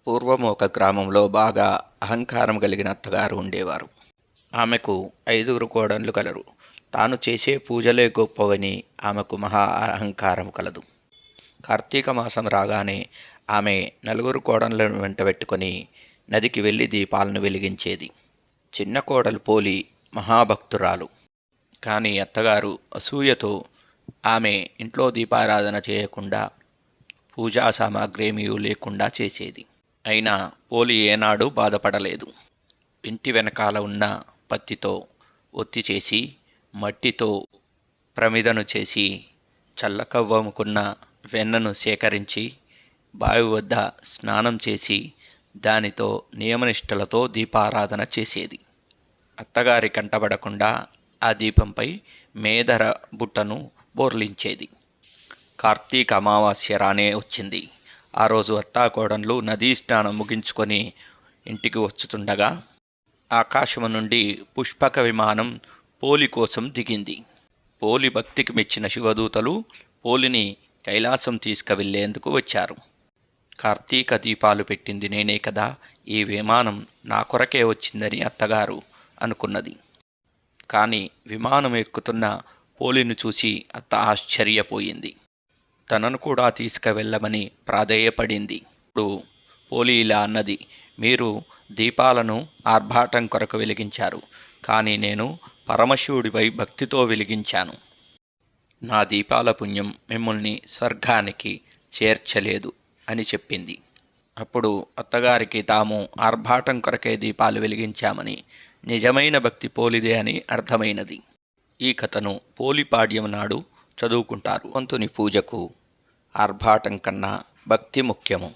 పూర్వం ఒక గ్రామంలో బాగా అహంకారం కలిగిన అత్తగారు ఉండేవారు. ఆమెకు 5 కోడళ్ళు కలరు. తాను చేసే పూజలే గొప్పవని ఆమెకు మహా అహంకారం కలదు. కార్తీక మాసం రాగానే ఆమె 4 కోడళ్ళను వెంటబెట్టుకొని నదికి వెళ్ళి దీపాలను వెలిగించేది. చిన్న కోడలు పోలి మహాభక్తురాలు. కానీ అత్తగారు అసూయతో ఆమె ఇంట్లో దీపారాధన చేయకుండా పూజా సామాగ్రేమీ లేకుండా చేసేది. అయినా పోలి ఏనాడూ బాధపడలేదు. ఇంటి వెనకాల ఉన్న పత్తితో ఒత్తి చేసి, మట్టితో ప్రమిదను చేసి, చల్లకవ్వముకున్న వెన్నను సేకరించి, బావి వద్ద స్నానం చేసి, దానితో నియమనిష్టలతో దీపారాధన చేసేది. అత్తగారి కంటబడకుండా ఆ దీపంపై మేదర బుట్టను బోర్లించేది. కార్తీక అమావాస్య రానే వచ్చింది. ఆ రోజు అత్తాకోడళ్ళు నదీ స్నానం ముగించుకొని ఇంటికి వచ్చుతుండగా ఆకాశము నుండి పుష్పక విమానం పోలి కోసం దిగింది. పోలి భక్తికి మెచ్చిన శివదూతలు పోలిని కైలాసం తీసుకువెళ్లేందుకు వచ్చారు. కార్తీక దీపాలు పెట్టింది నేనే కదా, ఈ విమానం నా కొరకే వచ్చిందని అత్తగారు అనుకున్నది. కానీ విమానం ఎక్కుతున్న పోలిని చూసి అత్త ఆశ్చర్యపోయింది. తనను కూడా తీసుకువెళ్ళమని ప్రాధేయపడింది. ఇప్పుడు పోలి ఇలా అన్నది, మీరు దీపాలను ఆర్భాటం కొరకు వెలిగించారు, కానీ నేను పరమశివుడిపై భక్తితో వెలిగించాను. నా దీపాల పుణ్యం మిమ్మల్ని స్వర్గానికి చేర్చలేదు అని చెప్పింది. అప్పుడు అత్తగారికి తాము ఆర్భాటం కొరకే దీపాలు వెలిగించామని, నిజమైన భక్తి పోలిదే అని అర్థమైనది. ఈ కథను పోలిపాడ్యం నాడు చదువుకుంటారు. భగవంతుని పూజకు ఆర్భాటం కన్నా భక్తి ముఖ్యము.